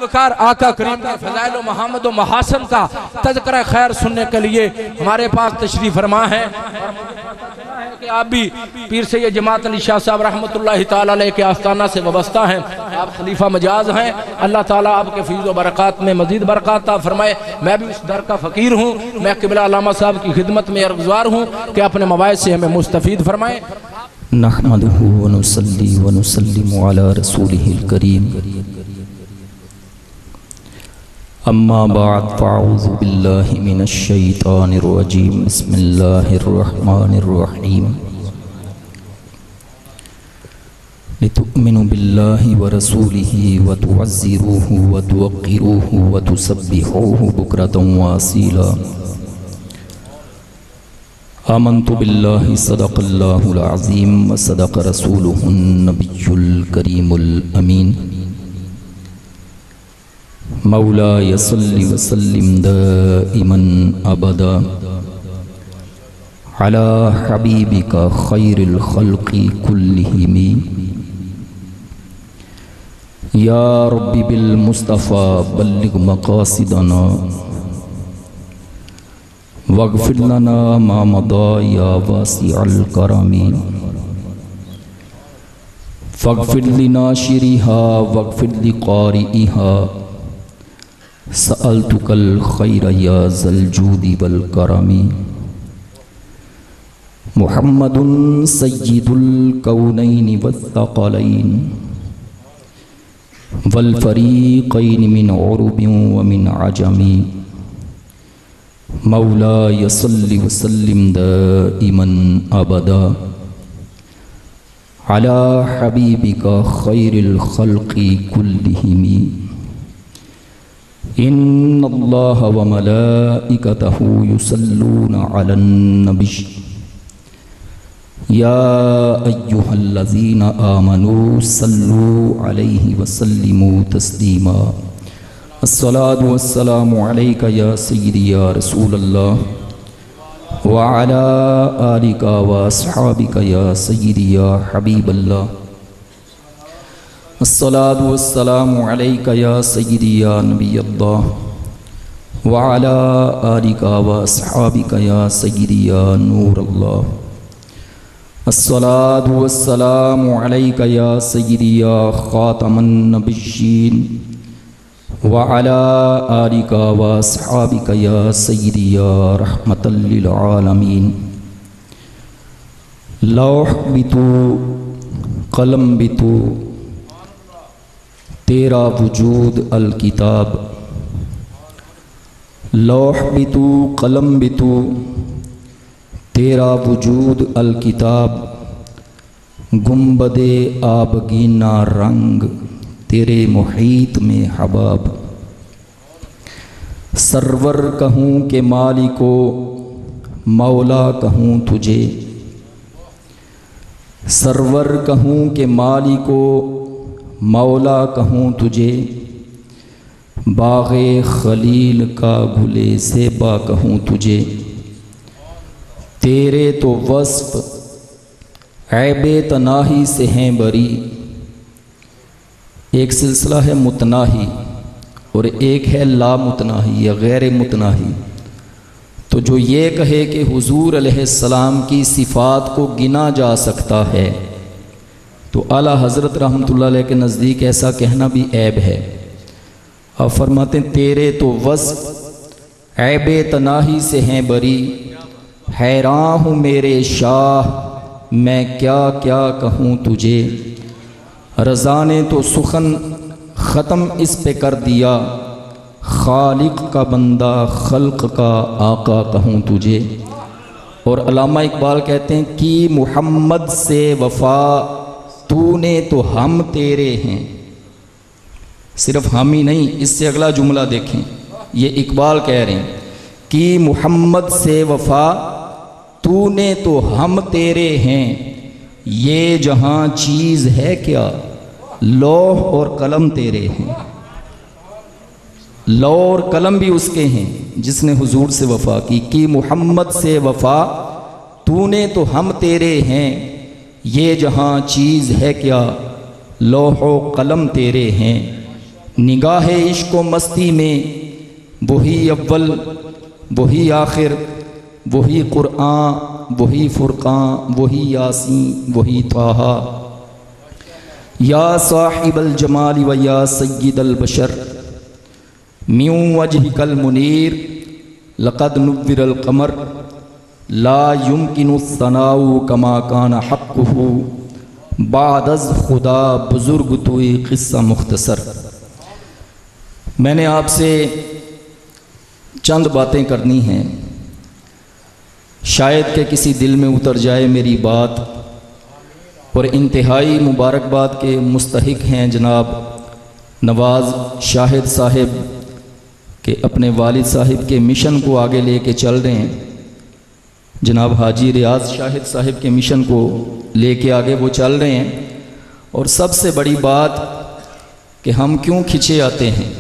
وقار آقا کریم کے فضائل و محمد و محاسن کا تذکرہ خیر سننے کے لیے ہمارے پاس تشریف فرما ہے، اور مجھے پتہ چلا ہے کہ آپ بھی پیر سید جماعت علی شاہ صاحب رحمۃ اللہ تعالیٰ علیہ کے آستانہ سے وابستہ ہیں، آپ خلیفہ مجاز ہیں۔ اللہ تعالیٰ آپ کے فیض و برکات میں مزید برکات عطا فرمائے۔ میں بھی اس در کا فقیر ہوں، میں قبلہ علامہ صاحب کی خدمت میں عرضگزار ہوں کہ اپنے مواعظ سے ہمیں مستفید فرمائیں۔ نحمده ونصلي ونسلم على رسوله الكريم، اما بعد فاعوذ بالله من الشيطان الرجيم، بسم الله الرحمن الرحيم، لتؤمنوا بالله ورسوله وتعزروه وتوقروه وتسبحوه بكرة وأصيلا، آمنت بالله صدق الله العظيم وصدق رسوله النبي الكريم الأمين، مولاي صل وسلم دائما أبدا على حبيبك خير الخلق كلهم، يا رب بالمصطفى بلغ مقاصدنا واغفر لنا ما مضى يا واسع الكرم، فاغفر لناشرها واغفر لقارئها، سألتك الخير يا ذا الجود والكرم، محمد سيد الكونين والثقلين والفريقين من عرب ومن عجم، مولاي صل وسلم دائما أبدا على حبيبك خير الخلق كلهم، إن الله وملائكته يصلون على النبي، يا أيها الذين آمنوا صلوا عليه وسلموا تسليما، الصلاة والسلام عليك يا سيدي يا رسول الله، وعلى آلك وأصحابك يا سيدي يا حبيب الله، الصلاة والسلام عليك يا سيدي يا نبي الله، وعلى آلك وأصحابك يا سيدي يا نور الله، الصلاة والسلام عليك يا سيدي يا خاتم النبيين، وعلى آلك وأصحابك يا سيدي يا رحمة للعالمين، لوح بھی تو قلم بھی تو تیرا وجود الکتاب، لوح بھی تو قلم بھی تو تیرا وجود الکتاب، گنبد آبگینہ رنگ تیرے محیط میں حباب، سرور کہوں کہ مالکو مولا کہوں تجھے، سرور کہوں کہ مالکو مولا کہوں تجھے، باغ خلیل کا گلے زیبا کہوں تجھے، تیرے تو وصف عیب تناہی سے ہیں بری، ایک سلسلہ ہے متناہی اور ایک ہے لا متناہی یا غیر متناہی، تو جو یہ کہے کہ حضور علیہ السلام کی صفات کو گنا جا سکتا ہے تو اعلیٰ حضرت رحمۃ اللہ علیہ کے نزدیک ایسا کہنا بھی عیب ہے۔ آپ فرماتے ہیں تیرے تو وصف عیب تناہی سے ہیں بری، حیران ہوں میرے شاہ میں کیا کیا کہوں تجھے، رضا نے تو سخن ختم اس پہ کر دیا، خالق کا بندہ خلق کا آقا کہوں تجھے۔ اور علامہ اقبال کہتے ہیں کہ محمد سے وفا تو نے تو ہم تیرے ہیں، صرف ہم ہی نہیں، اس سے اگلا جملہ دیکھیں، یہ اقبال کہہ رہے ہیں کہ محمد سے وفا تو نے تو ہم تیرے ہیں، یہ جہاں چیز ہے کیا لوح اور قلم تیرے ہیں، لوح اور قلم بھی اس کے ہیں جس نے حضور سے وفا کی، کہ محمد سے وفا تو نے تو ہم تیرے ہیں، یہ جہاں چیز ہے کیا لوح و قلم تیرے ہیں، نگاہ عشق و مستی میں وہی اول وہی آخر وہی قرآن وہی فرقان وہی یاسین وہی طٰہٰ یا صاحب الجمال و یا سید البشر من وجهک المنیر لقد نور القمر لا يمكن الثناء كما كان حقه بعد از خدا بزرگ توئی قصہ مختصر۔ میں نے آپ سے چند باتیں کرنی ہیں، شاید کہ کسی دل میں اتر جائے میری بات، اور انتہائی مبارکباد کے مستحق ہیں جناب نواز شاہد صاحب کہ اپنے والد صاحب کے مشن کو آگے لے کے چل رہے ہیں۔ جناب حاجی ریاض شاہد صاحب کے مشن کو لے کے آگے وہ چل رہے ہیں، اور سب سے بڑی بات کہ ہم کیوں کھنچے آتے ہیں،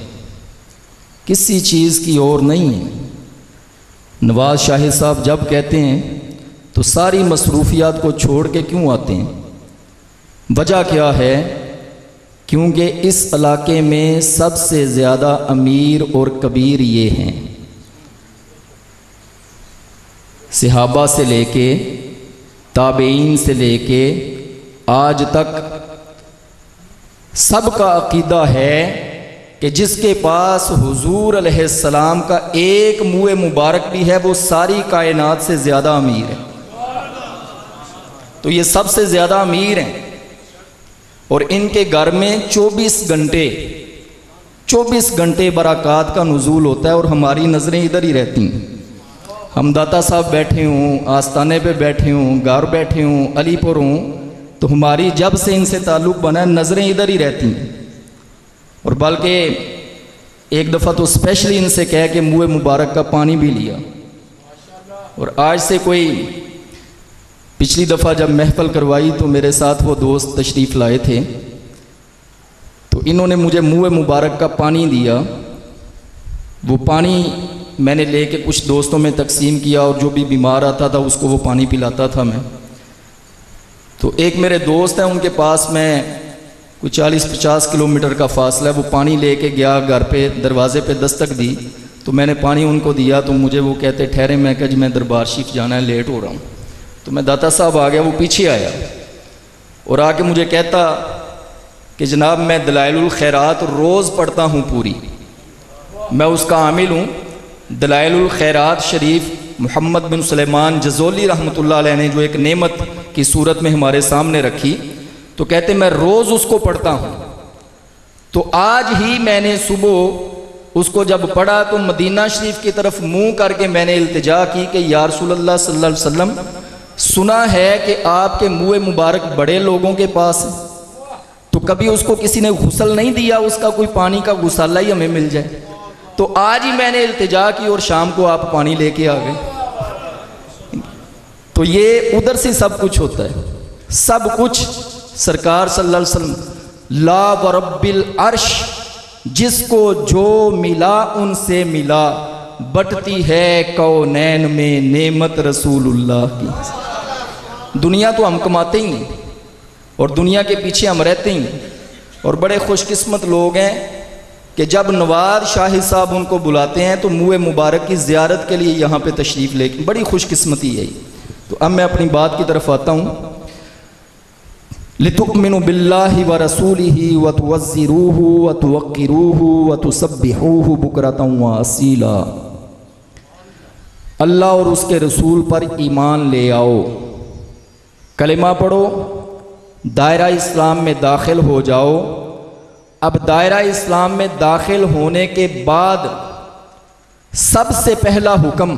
کسی چیز کی اور نہیں ہے۔ نواز شاہد صاحب جب کہتے ہیں تو ساری مصروفیات کو چھوڑ کے کیوں آتے ہیں؟ وجہ کیا ہے؟ کیونکہ اس علاقے میں سب سے زیادہ امیر اور کبیر یہ ہیں، صحابہ سے لے کے تابعین سے لے کے آج تک سب کا عقیدہ ہے کہ جس کے پاس حضور علیہ السلام کا ایک منہ مبارک بھی ہے وہ ساری کائنات سے زیادہ امیر ہے۔ تو یہ سب سے زیادہ امیر ہیں، اور ان کے گھر میں 24 گھنٹے برکات کا نزول ہوتا ہے، اور ہماری نظریں ادھر ہی رہتی ہیں۔ ہم داتا صاحب بیٹھے ہوں، آستانے پہ بیٹھے ہوں، گھر بیٹھے ہوں، علی پور ہوں، تو ہماری جب سے ان سے تعلق بنا ہے نظریں ادھر ہی رہتی ہیں۔ اور بلکہ ایک دفعہ تو اسپیشلی ان سے کہہ کہ منہ مبارک کا پانی بھی لیا۔ اور آج سے کوئی پچھلی دفعہ جب محفل کروائی تو میرے ساتھ وہ دوست تشریف لائے تھے، تو انہوں نے مجھے منہ مبارک کا پانی دیا۔ وہ پانی میں نے لے کے کچھ دوستوں میں تقسیم کیا، اور جو بھی بیمار آتا تھا اس کو وہ پانی پلاتا تھا میں۔ تو ایک میرے دوست ہیں، ان کے پاس میں کوئی 40-50 کلومیٹر کا فاصلہ ہے، وہ پانی لے کے گیا، گھر پہ دروازے پہ دستک دی تو میں نے پانی ان کو دیا، تو مجھے وہ کہتے ٹھہرے، میں کہ میں دربار شریف جانا ہے، لیٹ ہو رہا ہوں۔ تو میں داتا صاحب آ گیا، وہ پیچھے آیا اور آ کے مجھے کہتا کہ جناب میں دلائل الخیرات روز پڑھتا ہوں پوری، میں اس کا عامل ہوں۔ دلائل الخیرات شریف محمد بن سلیمان جزولی رحمۃ اللہ علیہ نے جو ایک نعمت کی صورت میں ہمارے سامنے رکھی، تو کہتے میں روز اس کو پڑھتا ہوں۔ تو آج ہی میں نے صبح اس کو جب پڑھا تو مدینہ شریف کی طرف منہ کر کے میں نے التجا کی کہ یا رسول اللہ صلی اللہ علیہ وسلم، سنا ہے کہ آپ کے منہ مبارک بڑے لوگوں کے پاس ہے، تو کبھی اس کو کسی نے غسل نہیں دیا، اس کا کوئی پانی کا غسالہ ہی ہمیں مل جائے۔ تو آج ہی میں نے التجا کی اور شام کو آپ پانی لے کے آ گئے۔ تو یہ ادھر سے سب کچھ ہوتا ہے، سب کچھ سرکار صلی اللہ علیہ وسلم لا ورب العرش، جس کو جو ملا ان سے ملا، بٹتی ہے کونین میں نعمت رسول اللہ کی۔ دنیا تو ہم کماتے ہی ہیں اور دنیا کے پیچھے ہم رہتے ہیں، اور بڑے خوش قسمت لوگ ہیں کہ جب نواز شاہد صاحب ان کو بلاتے ہیں تو منہ مبارک کی زیارت کے لیے یہاں پہ تشریف لے کے، بڑی خوش قسمتی ہے۔ تو اب میں اپنی بات کی طرف آتا ہوں۔ لِتُؤْمِنُوا بِاللَّهِ وَرَسُولِهِ وَتُوَزِّرُوهُ وَتُوَقِّرُوهُ وَتُسَبِّحُوهُ بُكْرَةً وَأَصِيلًا، اللہ اور اس کے رسول پر ایمان لے آؤ، کلمہ پڑھو، دائرہ اسلام میں داخل ہو جاؤ۔ اب دائرہ اسلام میں داخل ہونے کے بعد سب سے پہلا حکم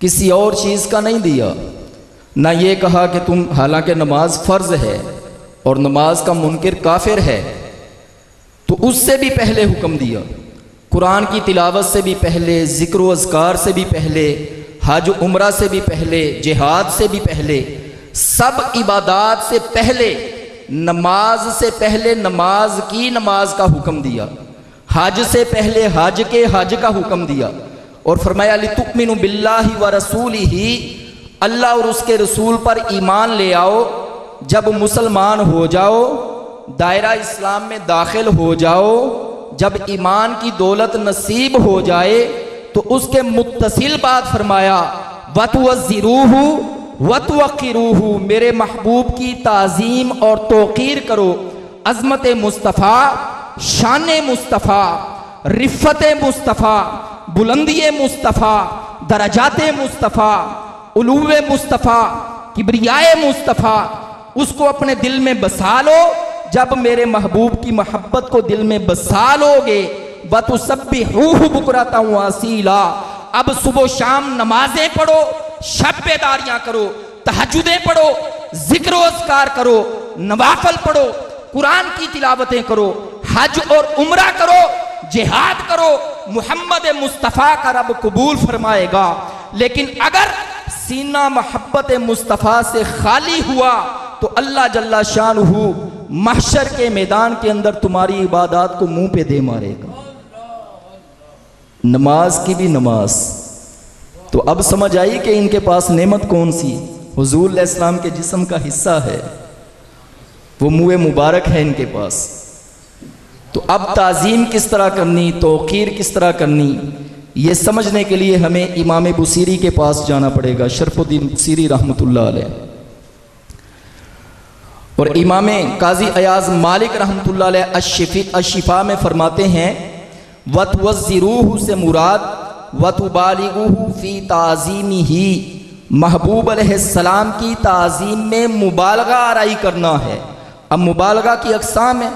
کسی اور چیز کا نہیں دیا، نہ یہ کہا کہ تم، حالانکہ نماز فرض ہے اور نماز کا منکر کافر ہے، تو اس سے بھی پہلے حکم دیا، قرآن کی تلاوت سے بھی پہلے، ذکر و اذکار سے بھی پہلے، حج عمرہ سے بھی پہلے، جہاد سے بھی پہلے، سب عبادات سے پہلے، نماز سے پہلے نماز کی نماز کا حکم دیا، حج سے پہلے حج کے حج کا حکم دیا، اور فرمایا لِتُؤْمِنُوا بِاللَّهِ وَرَسُولِهِ، اللہ اور اس کے رسول پر ایمان لے آؤ۔ جب مسلمان ہو جاؤ، دائرہ اسلام میں داخل ہو جاؤ، جب ایمان کی دولت نصیب ہو جائے تو اس کے متصل بات فرمایا وَتُوَزِّرُوهُ وَتُوَقِّرُوهُ، میرے محبوب کی تعظیم اور توقیر کرو، عظمت مصطفیٰ، شان مصطفیٰ، رفت مصطفیٰ، بلندی مصطفیٰ، درجات مصطفیٰ، علو مصطفیٰ، کبریائے مصطفیٰ، اس کو اپنے دل میں بسا لو۔ جب میرے محبوب کی محبت کو دل میں بسا لو گے وَتُسَبِّحُوهُ بُكْرَةً وَأَصِيلًا، اب صبح و شام نمازیں پڑھو، شب بیداریاں کرو، تہجدیں پڑھو، ذکر و اذکار کرو، نوافل پڑھو، قرآن کی تلاوتیں کرو، حج اور عمرہ کرو، جہاد کرو، محمد مصطفیٰ کا رب قبول فرمائے گا۔ لیکن اگر سینہ محبت مصطفیٰ سے خالی ہوا تو اللہ جل شانہ محشر کے میدان کے اندر تمہاری عبادات کو منہ پہ دے مارے گا۔ نماز کی بھی نماز، تو اب سمجھ آئی کہ ان کے پاس نعمت کون سی؟ حضور علیہ السلام کے جسم کا حصہ ہے، وہ منہ مبارک ہے ان کے پاس۔ تو اب تعظیم کس طرح کرنی، توقیر کس طرح کرنی، یہ سمجھنے کے لیے ہمیں امام بصیری کے پاس جانا پڑے گا، شرف الدین بصیری رحمۃ اللہ علیہ۔ اور امام قاضی ایاز مالک رحمۃ اللہ علیہ الشفا میں فرماتے ہیں وَتُوَزِّرُوهُ سے مراد وَتُبَالِغُوهُ فِي تَعْظِيمِهِ، محبوب علیہ السلام کی تعظیم میں مبالغہ آرائی کرنا ہے۔ اب مبالغہ کی اقسام ہے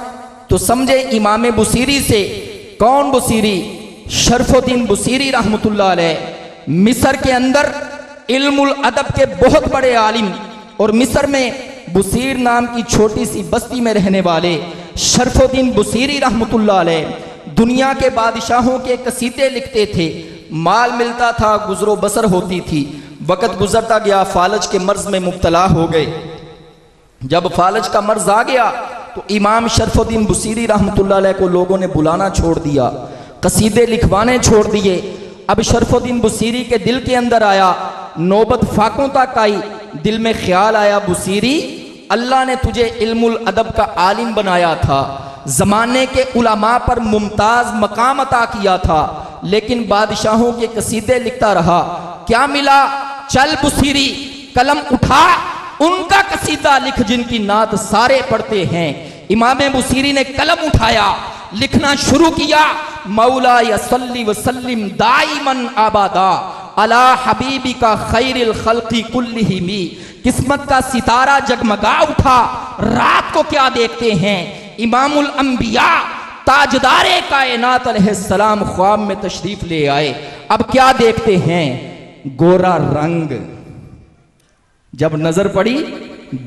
تو سمجھے امام بصیری سے، کون بصیری؟ شرف الدین بصیری رحمۃ اللہ علیہ، مصر کے اندر علم الادب کے بہت بڑے عالم، اور مصر میں بصیر نام کی چھوٹی سی بستی میں رہنے والے شرف الدین بصیری رحمۃ اللہ علیہ دنیا کے بادشاہوں کے قصیدے لکھتے تھے، مال ملتا تھا، گزر و بسر ہوتی تھی۔ وقت گزرتا گیا، فالج کے مرض میں مبتلا ہو گئے۔ جب فالج کا مرض آ گیا تو امام شرف الدین بصیری رحمۃ اللہ علیہ کو لوگوں نے بلانا چھوڑ دیا، قصیدے لکھوانے چھوڑ دیے۔ اب شرف الدین بصیری کے دل کے اندر آیا، نوبت فاقوں تک آئی، دل میں خیال آیا بصیری اللہ نے تجھے علم الادب کا عالم بنایا تھا، زمانے کے علماء پر ممتاز مقام عطا کیا تھا، لیکن بادشاہوں کے قصیدے لکھتا رہا، کیا ملا؟ چل بصیری قلم اٹھا، ان کا قصیدہ لکھ جن کی نعت سارے پڑھتے ہیں۔ امام بصیری نے قلم اٹھایا، لکھنا شروع کیا، مولا صلی وسلم دائماً آبادا علی حبیبی کا خیر الخلق کلہم، قسمت کا ستارہ جگمگا اٹھا، رات کو کیا دیکھتے ہیں؟ امام الانبیاء تاجدار کائنات علیہ السلام خواب میں تشریف لے آئے، اب کیا دیکھتے ہیں؟ گورا رنگ، جب نظر پڑی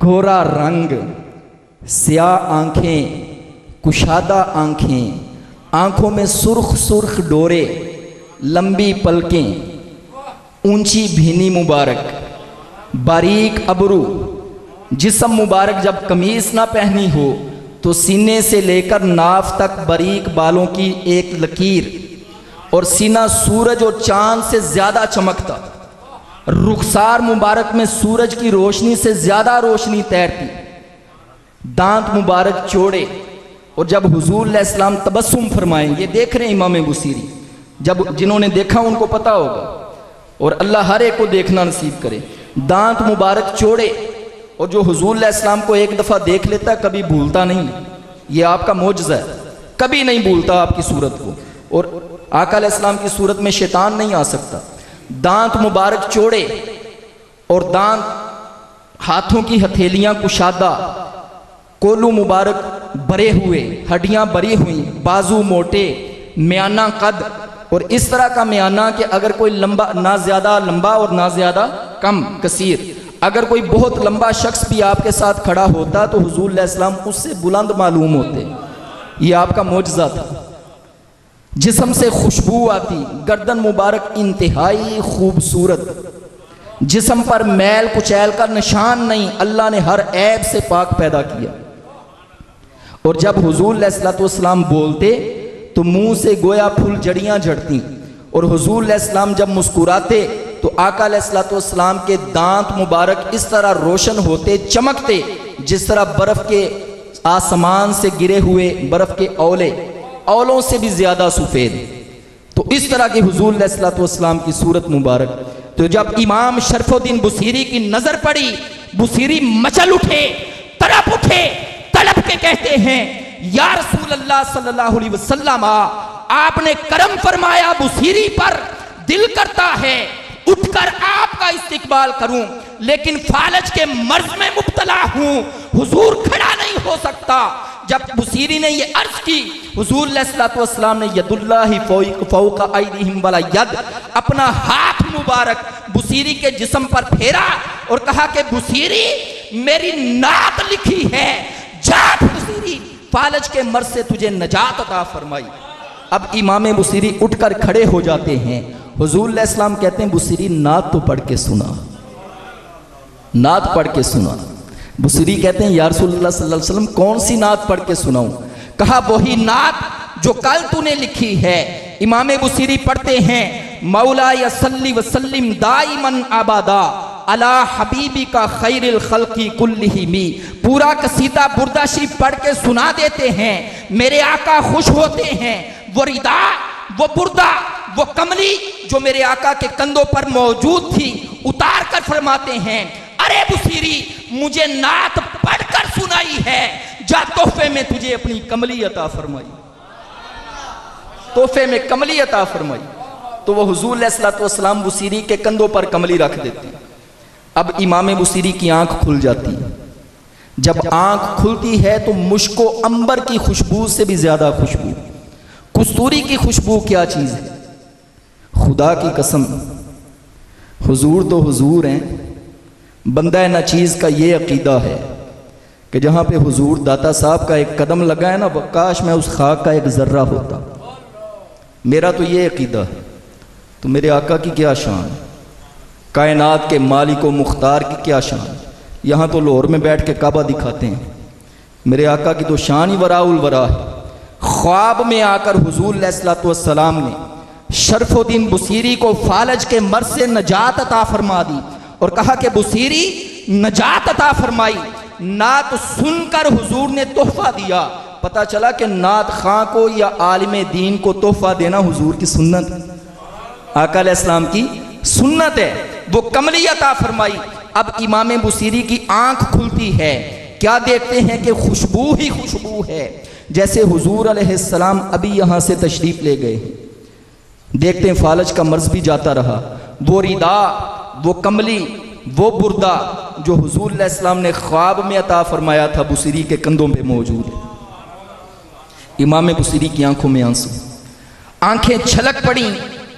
گورا رنگ، سیاہ آنکھیں، کشادہ آنکھیں، آنکھوں میں سرخ سرخ ڈورے، لمبی پلکیں، اونچی بھینی مبارک، باریک ابرو، جسم مبارک جب قمیص نہ پہنی ہو تو سینے سے لے کر ناف تک باریک بالوں کی ایک لکیر، اور سینہ سورج اور چاند سے زیادہ چمکتا، رخسار مبارک میں سورج کی روشنی سے زیادہ روشنی تیرتی، دانت مبارک چوڑے، اور جب حضور علیہ السلام تبسم فرمائیں، یہ دیکھ رہے ہیں امام بصیری، جب جنہوں نے دیکھا ان کو پتا ہوگا، اور اللہ ہر ایک کو دیکھنا نصیب کرے، دانت مبارک چوڑے، اور جو حضور علیہ السلام کو ایک دفعہ دیکھ لیتا کبھی بھولتا نہیں، یہ آپ کا معجزہ ہے، کبھی نہیں بھولتا آپ کی صورت کو، اور آقا علیہ السلام کی صورت میں شیطان نہیں آ سکتا۔ دانت مبارک چوڑے اور دانت، ہاتھوں کی ہتھیلیاں کشادہ، کولو مبارک بھرے ہوئے، ہڈیاں بری ہوئی، بازو موٹے، میانہ قد، اور اس طرح کا میانہ کہ اگر کوئی لمبا، نہ زیادہ لمبا اور نہ زیادہ کم کثیر، اگر کوئی بہت لمبا شخص بھی آپ کے ساتھ کھڑا ہوتا تو حضور علیہ السلام اس سے بلند معلوم ہوتے، یہ آپ کا معجزہ تھا۔ جسم سے خوشبو آتی، گردن مبارک انتہائی خوبصورت، جسم پر میل کچیل کا نشان نہیں، اللہ نے ہر عیب سے پاک پیدا کیا۔ اور جب حضور علیہ السلام بولتے تو منہ سے گویا پھول جڑیاں جھڑتی، اور حضور علیہ السلام جب مسکراتے تو آقا علیہ السلام کے دانت مبارک اس طرح روشن ہوتے، چمکتے، جس طرح برف کے آسمان سے گرے ہوئے برف کے اولے، اولوں سے بھی زیادہ سفید. تو اس طرح کی حضور علیہ الصلوۃ والسلام کی صورت مبارک. تو جب امام شرف الدین بصیری کی نظر پڑی، بصیری مچل اٹھے، تڑپ اٹھے، تڑپ کے کہتے ہیں یا رسول اللہ صلی اللہ علیہ وسلم آپ نے کرم فرمایا بصیری پر، دل کرتا ہے اٹھ کر آپ کا استقبال کروں، لیکن فالج کے مرض میں مبتلا ہوں، حضور کھڑا نہیں ہو سکتا. جب بصیری نے یہ عرض کی، حضور علیہ الصلوۃ والسلام نے ید اللہ فوق ایدیہم ولا ید، اپنا ہاتھ مبارک بصیری کے جسم پر پھیرا اور کہا کہ بصیری میری نعت لکھی ہے، جا بصیری فالج کے مرض سے تجھے نجات عطا فرمائی. اب امام بصیری اٹھ کر کھڑے ہو جاتے ہیں. حضور علیہ السلام کہتے ہیں بصیری نعت تو پڑھ کے سنا، نعت پڑھ کے سنا. بصیری کہتے ہیں یا رسول اللہ صلی اللہ علیہ وسلم کون سی نعت پڑھ کے سناؤں؟ کہا وہی نعت جو کل تو نے لکھی ہے. امام بصیری پڑھتے ہیں مولا یا صلی وسلم دائماً ابدا علی حبیبی کا خیر الخلقی کلہمی. پورا قصیدہ بردہ شریف پڑھ کے سنا دیتے ہیں. میرے آقا خوش ہوتے ہیں. وہ ردا، وہ بردہ، وہ کملی جو میرے آقا کے کندھوں پر موجود تھی اتار کر فرماتے ہیں ارے بصیری مجھے نعت پڑھ کر سنائی ہے، جا تحفے میں تجھے اپنی کملی عطا فرمائی، تحفے میں کملی عطا فرمائی. تو وہ حضور علیہ الصلوۃ والسلام بصیری کے کندھوں پر کملی رکھ دیتے. اب امام بصیری کی آنکھ کھل جاتی. جب آنکھ کھلتی ہے تو مشک و عنبر کی خوشبو سے بھی زیادہ خوشبو، کستوری کی خوشبو کیا چیز ہے. خدا کی قسم حضور تو حضور ہیں. بندہ ناچیز کا یہ عقیدہ ہے کہ جہاں پہ حضور داتا صاحب کا ایک قدم لگا ہے نا، کاش میں اس خاک کا ایک ذرہ ہوتا. میرا تو یہ عقیدہ ہے. تو میرے آقا کی کیا شان، کائنات کے مالک و مختار کی کیا شان. یہاں تو لاہور میں بیٹھ کے کعبہ دکھاتے ہیں، میرے آقا کی تو شان ہی وراء الورا ہے. خواب میں آ کر حضور علیہ الصلوۃ والسلام نے شرف الدین بصیری کو فالج کے مرض سے نجات عطا فرما دی اور کہا کہ بصیری نجات عطا فرمائی. نعت سن کر حضور نے تحفہ دیا. پتہ چلا کہ نعت خاں کو یا عالم دین کو تحفہ دینا حضور کی سنت، آقا علیہ السلام کی سنت ہے. وہ کملی عطا فرمائی. اب امام بصیری کی آنکھ کھلتی ہے. کیا دیکھتے ہیں کہ خوشبو ہی خوشبو ہے، جیسے حضور علیہ السلام ابھی یہاں سے تشریف لے گئے. دیکھتے ہیں فالج کا مرض بھی جاتا رہا. وہ ردا، وہ کملی، وہ بردہ جو حضور علیہ السلام نے خواب میں عطا فرمایا تھا بصیری کے کندھوں پہ موجود ہے. امام بصیری کی آنکھوں میں آنسو، آنکھیں چھلک پڑیں،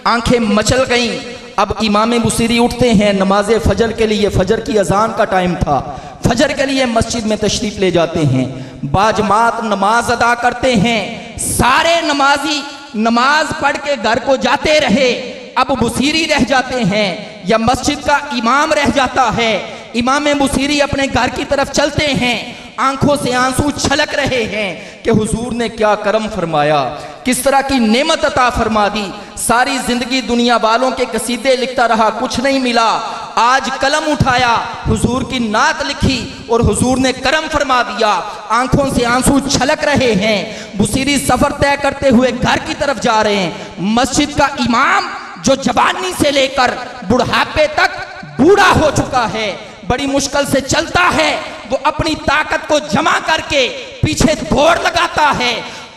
آنکھیں مچل گئیں. اب امام بصیری اٹھتے ہیں نماز فجر کے لیے. فجر کی اذان کا ٹائم تھا. فجر کے لیے مسجد میں تشریف لے جاتے ہیں. باجماعت نماز ادا کرتے ہیں. سارے نمازی نماز پڑھ کے گھر کو جاتے رہے. اب بصیری رہ جاتے ہیں یا مسجد کا امام رہ جاتا ہے. امام بصیری اپنے گھر کی طرف چلتے ہیں. آنکھوں سے آنسو چھلک رہے ہیں کہ حضور نے کیا کرم فرمایا، کس طرح کی نعمت عطا فرما دی. ساری زندگی دنیا والوں کے قصیدے لکھتا رہا، کچھ نہیں ملا. آج قلم اٹھایا، حضور کی نعت لکھی اور حضور نے کرم فرما دیا. آنکھوں سے آنسو چھلک رہے ہیں. بصیری سفر طے کرتے ہوئے گھر کی طرف جا رہے ہیں. مسجد کا امام جو جوانی سے لے کر بڑھاپے تک بوڑھا ہو چکا ہے، بڑی مشکل سے چلتا ہے، وہ اپنی طاقت کو جمع کر کے پیچھے دوڑ لگاتا ہے.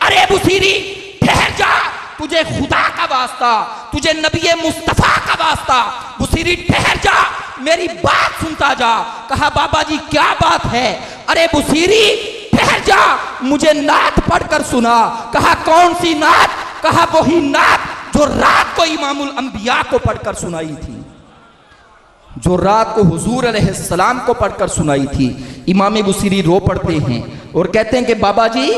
ارے بصیری ٹھہر جا، تجھے خدا کا واسطہ، تجھے نبی مصطفیٰ کا واسطہ، بصیری ٹھہر جا، میری بات سنتا جا. کہا بابا جی کیا بات ہے؟ ارے بصیری ٹھہر جا، مجھے نعت پڑھ کر سنا. کہا کون سی نعت؟ کہا وہی نعت جو رات کو امام الانبیاء کو پڑھ کر سنائی تھی، جو رات کو حضور علیہ السلام کو پڑھ کر سنائی تھی. امام بصیری رو پڑتے ہیں اور کہتے ہیں کہ بابا جی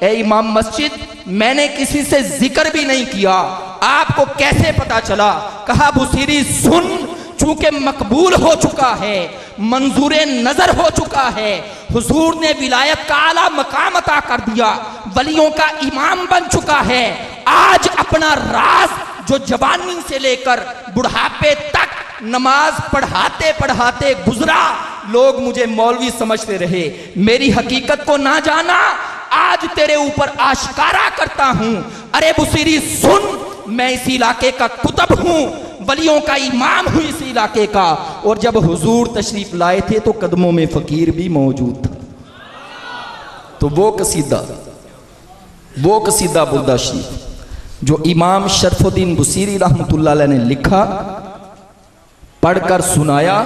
اے امام مسجد، میں نے کسی سے ذکر بھی نہیں کیا، آپ کو کیسے پتا چلا؟ کہا بصیری سن، چونکہ مقبول ہو چکا ہے، منظور نظر ہو چکا ہے، حضور نے ولایت کا اعلیٰ مقام عطا کر دیا، ولیوں کا امام بن چکا ہے. آج اپنا راز جو جوانی سے لے کر بڑھاپے تک نماز پڑھاتے پڑھاتے گزرا، لوگ مجھے مولوی سمجھتے رہے، میری حقیقت کو نہ جانا. آج تیرے اوپر آشکارا کرتا ہوں، ارے بصیری سن، میں اس علاقے کا کتب ہوں، ولیوں کا امام ہوں اس علاقے کا۔ اور جب حضور تشریف لائے تھے تو قدموں میں فقیر بھی موجود تھا۔ تو وہ قصیدہ بردہ شریف جو امام شرف الدین بصیری رحمۃ اللہ علیہ نے لکھا، پڑھ کر سنایا،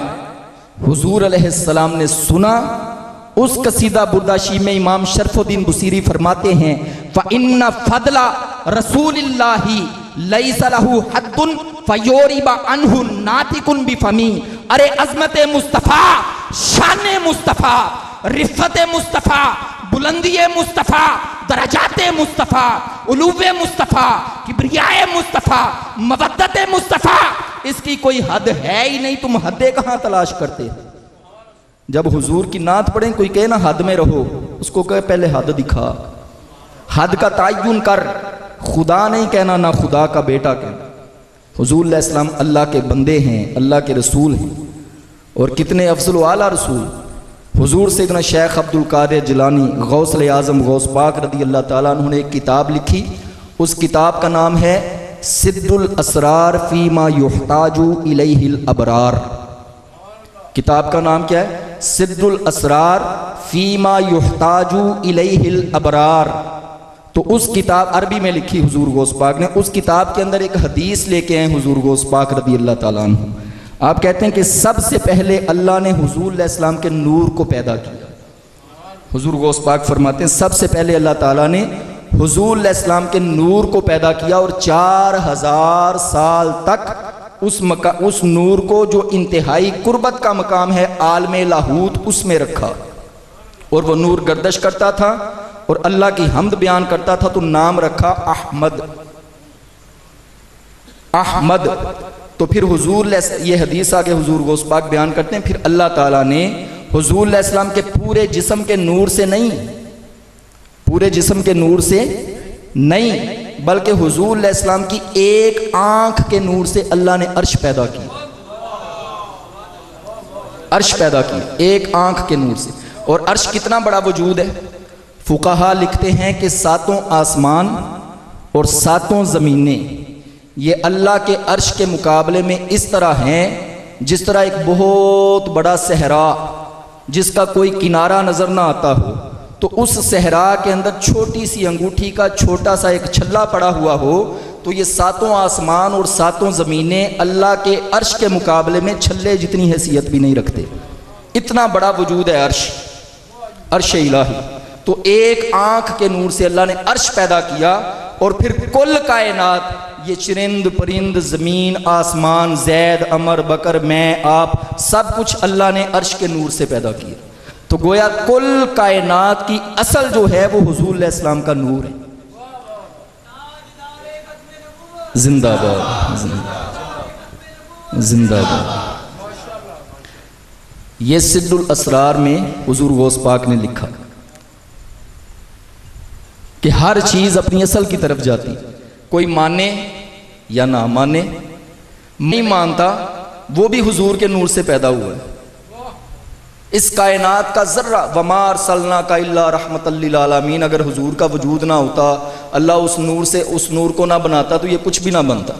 حضور علیہ السلام نے سنا، اس قصیدہ بردہ شریف میں امام شرف الدین بصیری فرماتے ہیں فَإِنَّ فَضْلَ رسول اللہ لَيْسَ لَهُ حَدٌّ فَيُورِبَ عَنْهُ نَاطِقٌ بِفَمِهِ۔ ارے عظمت مصطفیٰ، شان مصطفیٰ، رفت مصطفیٰ، بلندی مصطفیٰ، درجات مصطفیٰ، علو مصطفیٰ، کبریاء مصطفیٰ، مودت مصطفیٰ، اس کی کوئی حد ہے ہی نہیں، تم حدیں کہاں تلاش کرتے؟ جب حضور کی نعت پڑھیں کوئی کہے نا حد میں رہو، اس کو کہے پہلے حد دکھا، حد کا تعین کر، خدا نہیں کہنا، نہ خدا کا بیٹا کہنا۔ حضور علیہ السلام اللہ کے بندے ہیں، اللہ کے رسول ہیں، اور کتنے افضل و اعلیٰ رسول۔ حضور سیدنا شیخ عبد القادر جیلانی غوث اعظم غوث پاک رضی اللہ تعالیٰ عنہ نے ایک کتاب لکھی، اس کتاب کا نام ہے سد الاسرار فیما یحتاج الیہ الابرار۔ کتاب کا نام کیا ہے؟ سد الاسرار فیما یحتاج الیہ الابرار۔ تو اس کتاب عربی میں لکھی حضور غوث پاک نے، اس کتاب کے اندر ایک حدیث لے کے ہیں حضور غوث پاک رضی اللہ تعالیٰ عنہ۔ آپ کہتے ہیں کہ سب سے پہلے اللہ نے حضور علیہ السلام کے نور کو پیدا کیا۔ حضور غوث پاک فرماتے ہیں سب سے پہلے اللہ تعالیٰ نے حضور علیہ السلام کے نور کو پیدا کیا، اور 4000 سال تک اس نور کو جو انتہائی قربت کا مقام ہے عالم لاہوت اس میں رکھا، اور وہ نور گردش کرتا تھا اور اللہ کی حمد بیان کرتا تھا، تو نام رکھا احمد۔ احمد تو پھر حضور یہ حدیث آگے حضور غوث پاک بیان کرتے ہیں، پھر اللہ تعالیٰ نے حضور علیہ السلام کے پورے جسم کے نور سے نہیں، پورے جسم کے نور سے نہیں، بلکہ حضور علیہ السلام کی ایک آنکھ کے نور سے اللہ نے عرش پیدا کی، عرش پیدا کی ایک آنکھ کے نور سے۔ اور عرش کتنا بڑا وجود ہے، فقہا لکھتے ہیں کہ 7 آسمان اور 7 زمینیں یہ اللہ کے عرش کے مقابلے میں اس طرح ہیں جس طرح ایک بہت بڑا صحرا جس کا کوئی کنارہ نظر نہ آتا ہو، تو اس صحرا کے اندر چھوٹی سی انگوٹھی کا چھوٹا سا ایک چھلا پڑا ہوا ہو، تو یہ 7 آسمان اور 7 زمینیں اللہ کے عرش کے مقابلے میں چھلے جتنی حیثیت بھی نہیں رکھتے، اتنا بڑا وجود ہے عرش، عرش الہی۔ تو ایک آنکھ کے نور سے اللہ نے عرش پیدا کیا، اور پھر کل کائنات، یہ چرند پرند زمین آسمان زید عمر بکر میں آپ سب کچھ اللہ نے عرش کے نور سے پیدا کیا۔ تو گویا کل کائنات کی اصل جو ہے وہ حضور علیہ السلام کا نور ہے۔ زندہ باد، زندہ باد۔ یہ سد الاسرار میں حضور غوث پاک نے لکھا کہ ہر چیز اپنی اصل کی طرف جاتی، کوئی مانے یا نہ مانے، نہیں مانتا وہ بھی حضور کے نور سے پیدا ہوا ہے۔ اس کائنات کا ذرہ وما ارسلناک الا رحمۃ للعالمین، اگر حضور کا وجود نہ ہوتا، اللہ اس نور سے اس نور کو نہ بناتا تو یہ کچھ بھی نہ بنتا۔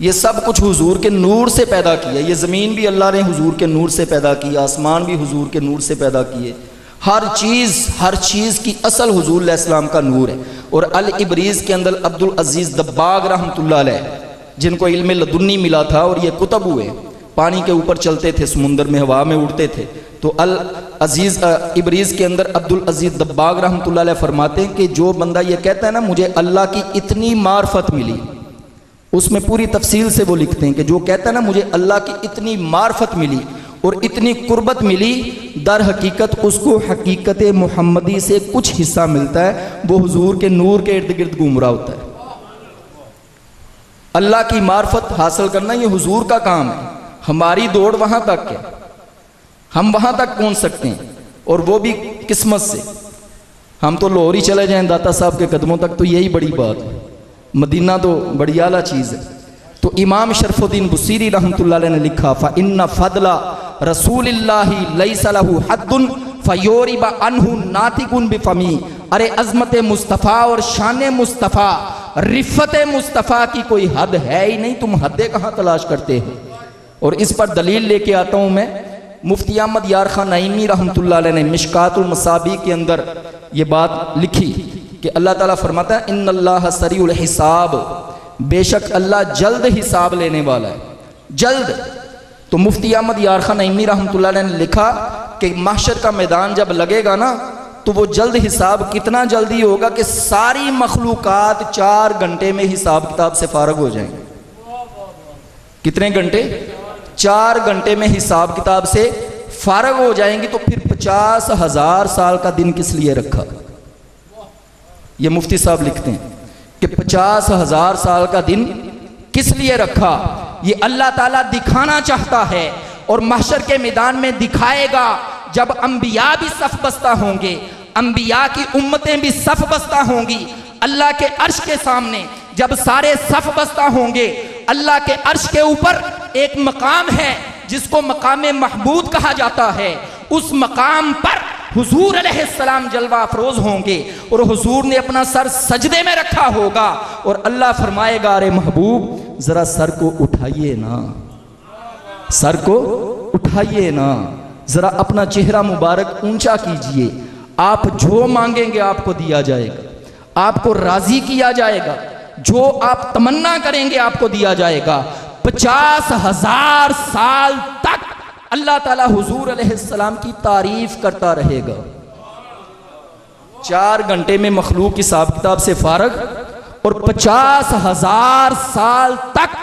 یہ سب کچھ حضور کے نور سے پیدا کیا، یہ زمین بھی اللہ نے حضور کے نور سے پیدا کی، آسمان بھی حضور کے نور سے پیدا کیے، ہر چیز کی اصل حضور علیہ السلام کا نور ہے۔ اور الابریز کے اندر عبدالعزیز دباغ رحمۃ اللہ علیہ جن کو علم لدنی ملا تھا اور یہ کتب ہوئے، پانی کے اوپر چلتے تھے، سمندر میں ہوا میں اڑتے تھے، تو العزیز ابریز کے اندر عبدالعزیز دباغ رحمۃ اللہ علیہ فرماتے ہیں کہ جو بندہ یہ کہتا ہے نا مجھے اللہ کی اتنی معرفت ملی، اس میں پوری تفصیل سے وہ لکھتے ہیں کہ جو کہتا ہے نا مجھے اللہ کی اتنی معرفت ملی اور اتنی قربت ملی، در حقیقت اس کو حقیقت محمدی سے کچھ حصہ ملتا ہے، وہ حضور کے نور کے ارد گرد گھوم رہا ہوتا ہے۔ اللہ کی معرفت حاصل کرنا یہ حضور کا کام ہے، ہماری دوڑ وہاں تک ہے، ہم وہاں تک پہنچ سکتے ہیں، اور وہ بھی قسمت سے۔ ہم تو لاہور ہی چلے جائیں داتا صاحب کے قدموں تک تو یہی بڑی بات ہے، مدینہ تو بڑی اعلیٰ چیز ہے۔ تو امام شرف الدین بصیری رحمۃ اللہ علیہ نے لکھا فَإِنَّ فَضْلَ رسول اللہ لَيْسَ لَهُ حَدٌّ فَيُورِبَ عَنْهُ نَاطِقٌ بِفَمِهِ، ارے عظمت مصطفیٰ اور شان مصطفیٰ رفت مصطفیٰ کی کوئی حد ہے ہی نہیں، تم حدیں کہاں تلاش کرتے ہو؟ اور اس پر دلیل لے کے آتا ہوں میں، مفتی احمد یار خان نعیمی رحمۃ اللہ علیہ نے مشکات المصابیح کے اندر یہ بات لکھی کہ اللہ تعالیٰ فرماتا ہے ان اللہ سریع الحساب، بے شک اللہ جلد حساب لینے والا ہے، جلد۔ تو مفتی احمد یار خان نعیمی رحمۃ اللہ علیہ نے لکھا کہ محشر کا میدان جب لگے گا نا تو وہ جلد حساب کتنا جلدی ہوگا کہ ساری مخلوقات 4 گھنٹے میں حساب کتاب سے فارغ ہو جائیں گے۔ کتنے گھنٹے؟ 4 گھنٹے میں حساب کتاب سے فارغ ہو جائیں گی۔ تو پھر 50,000 سال کا دن کس لیے رکھا؟ یہ مفتی صاحب لکھتے ہیں کہ 50,000 سال کا دن کس لیے رکھا؟ یہ اللہ تعالیٰ دکھانا چاہتا ہے، اور محشر کے میدان میں دکھائے گا جب انبیاء بھی صف بستہ ہوں گے، انبیاء کی امتیں بھی صف بستہ ہوں گی اللہ کے عرش کے سامنے۔ جب سارے صف بستہ ہوں گے، اللہ کے عرش کے اوپر ایک مقام ہے جس کو مقام محمود کہا جاتا ہے، اس مقام پر حضور علیہ السلام جلوہ افروز ہوں گے، اور حضور نے اپنا سر سجدے میں رکھا ہوگا، اور اللہ فرمائے گا ارے محبوب ذرا سر کو اٹھائیے نا، سر کو اٹھائیے نا، ذرا اپنا چہرہ مبارک اونچا کیجئے، آپ جو مانگیں گے آپ کو دیا جائے گا، آپ کو راضی کیا جائے گا، جو آپ تمنا کریں گے آپ کو دیا جائے گا۔ 50,000 سال تک اللہ تعالیٰ حضور علیہ السلام کی تعریف کرتا رہے گا۔ 4 گھنٹے میں مخلوق حساب کتاب سے فارغ، اور 50,000 سال تک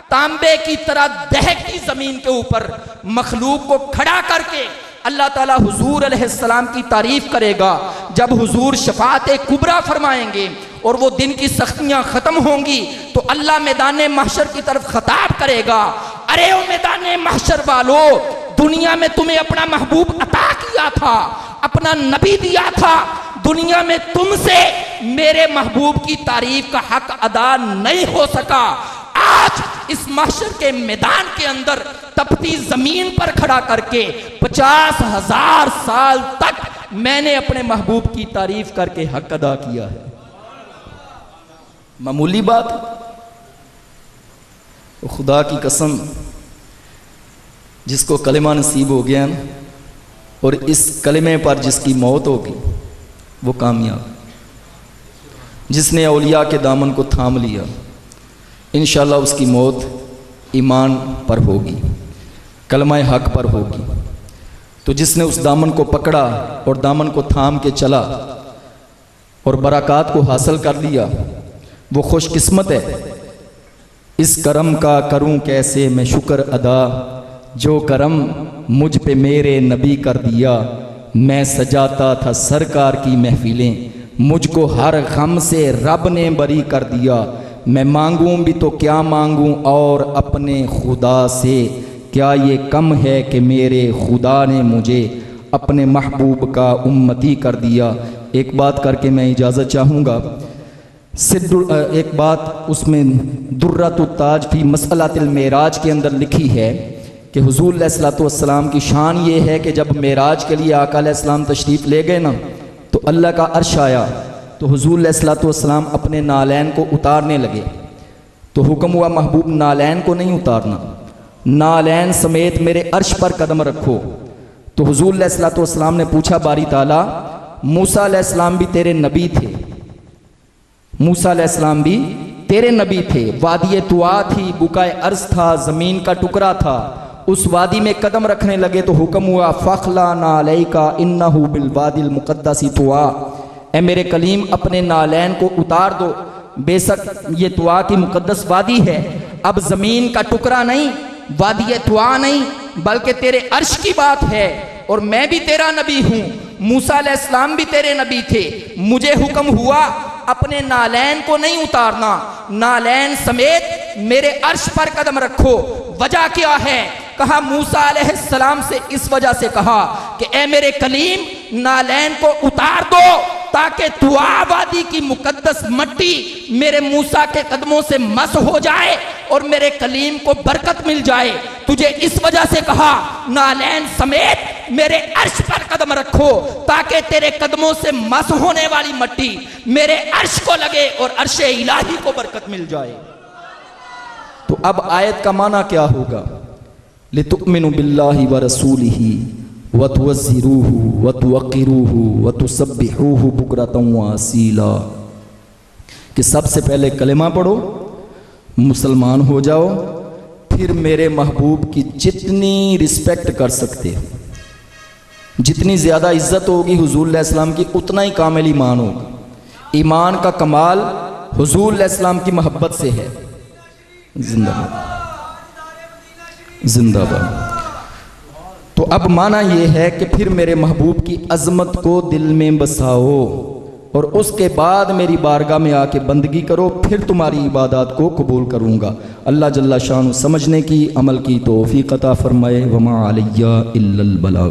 تانبے کی طرح دہتی زمین کے اوپر مخلوق کو کھڑا کر کے اللہ تعالیٰ حضور علیہ السلام کی تعریف کرے گا۔ جب حضور شفاعت کبریٰ فرمائیں گے اور وہ دن کی سختیاں ختم ہوں گی تو اللہ میدان محشر کی طرف خطاب کرے گا، ارے او میدان محشر والو، دنیا میں تمہیں اپنا محبوب عطا کیا تھا، اپنا نبی دیا تھا، دنیا میں تم سے میرے محبوب کی تعریف کا حق ادا نہیں ہو سکا، آج اس محشر کے میدان کے اندر تپتی زمین پر کھڑا کر کے 50,000 سال تک میں نے اپنے محبوب کی تعریف کر کے حق ادا کیا ہے۔ معمولی بات، خدا کی قسم جس کو کلمہ نصیب ہو گیا نا، اور اس کلمے پر جس کی موت ہوگی وہ کامیاب، جس نے اولیاء کے دامن کو تھام لیا انشاءاللہ اس کی موت ایمان پر ہوگی، کلمہ حق پر ہوگی۔ تو جس نے اس دامن کو پکڑا اور دامن کو تھام کے چلا اور برکات کو حاصل کر لیا وہ خوش قسمت ہے۔ اس کرم کا کروں کیسے میں شکر ادا، جو کرم مجھ پہ میرے نبی کر دیا، میں سجاتا تھا سرکار کی محفلیں، مجھ کو ہر غم سے رب نے بری کر دیا، میں مانگوں بھی تو کیا مانگوں اور اپنے خدا سے، کیا یہ کم ہے کہ میرے خدا نے مجھے اپنے محبوب کا امتی کر دیا۔ ایک بات کر کے میں اجازت چاہوں گا، ایک بات اس میں درۃ التاج فی مسئلۃ المعراج کے اندر لکھی ہے کہ حضور علیہ الصلوۃ والسلام کی شان یہ ہے کہ جب معراج کے لیے آقا علیہ السلام تشریف لے گئے نا تو اللہ کا عرش آیا، تو حضور علیہ الصلوۃ والسلام اپنے نالین کو اتارنے لگے، تو حکم ہوا محبوب نالین کو نہیں اتارنا، نالین سمیت میرے عرش پر قدم رکھو۔ تو حضور علیہ الصلوۃ والسلام نے پوچھا باری تعالیٰ، موسیٰ علیہ السلام بھی تیرے نبی تھے، موسیٰ علیہ السلام بھی تیرے نبی تھے، وادی طوا تھی، بقعہ ارض تھا، زمین کا ٹکڑا تھا، اس وادی میں قدم رکھنے لگے تو حکم ہوا فخلا نعلیک انہ بالوادی المقدس طوا، اے میرے کلیم اپنے نالین کو اتار دو، بے شک یہ طوا کی مقدس وادی ہے، اب زمین کا ٹکڑا نہیں، وادی طوا نہیں، بلکہ تیرے عرش کی بات ہے، اور میں بھی تیرا نبی ہوں، موسیٰ علیہ السلام بھی تیرے نبی تھے، مجھے حکم ہوا اپنے نالین کو نہیں اتارنا، نالین سمیت میرے عرش پر قدم رکھو۔ وجہ کیا ہے؟ کہا موسیٰ علیہ السلام سے اس وجہ سے کہا کہ اے میرے کلیم نالین کو اتار دو تاکہ طوا وادی کی مقدس مٹی میرے موسیٰ کے قدموں سے مس ہو جائے اور میرے کلیم کو برکت مل جائے، تجھے اس وجہ سے کہا نالین سمیت میرے عرش پر قدم رکھو تاکہ تیرے قدموں سے مس ہونے والی مٹی میرے عرش کو لگے اور عرش الہی کو برکت مل جائے۔ تو اب آیت کا معنی کیا ہوگا؟ لِتُؤْمِنُوا بِاللَّهِ وَرَسُولِهِ وَتُوَزِّرُوهُ وَتُوَقِّرُوهُ وَتُسَبِّحُوهُ بُكْرَةً وَأَصِيلًا، کہ سب سے پہلے کلمہ پڑھو، مسلمان ہو جاؤ، پھر میرے محبوب کی جتنی رسپیکٹ کر سکتے ہو، جتنی زیادہ عزت ہوگی حضور علیہ السلام کی، اتنا ہی کامل ایمان ہوگا۔ ایمان کا کمال حضور علیہ السلام کی محبت سے ہے۔ زندہ باد، زندہ باد۔ تو اب معنی یہ ہے کہ پھر میرے محبوب کی عظمت کو دل میں بساؤ اور اس کے بعد میری بارگاہ میں آ کے بندگی کرو، پھر تمہاری عبادات کو قبول کروں گا۔ اللہ جل شانہ سمجھنے کی، عمل کی توفیق عطا فرمائے۔ وما علیہ الا البلاغ۔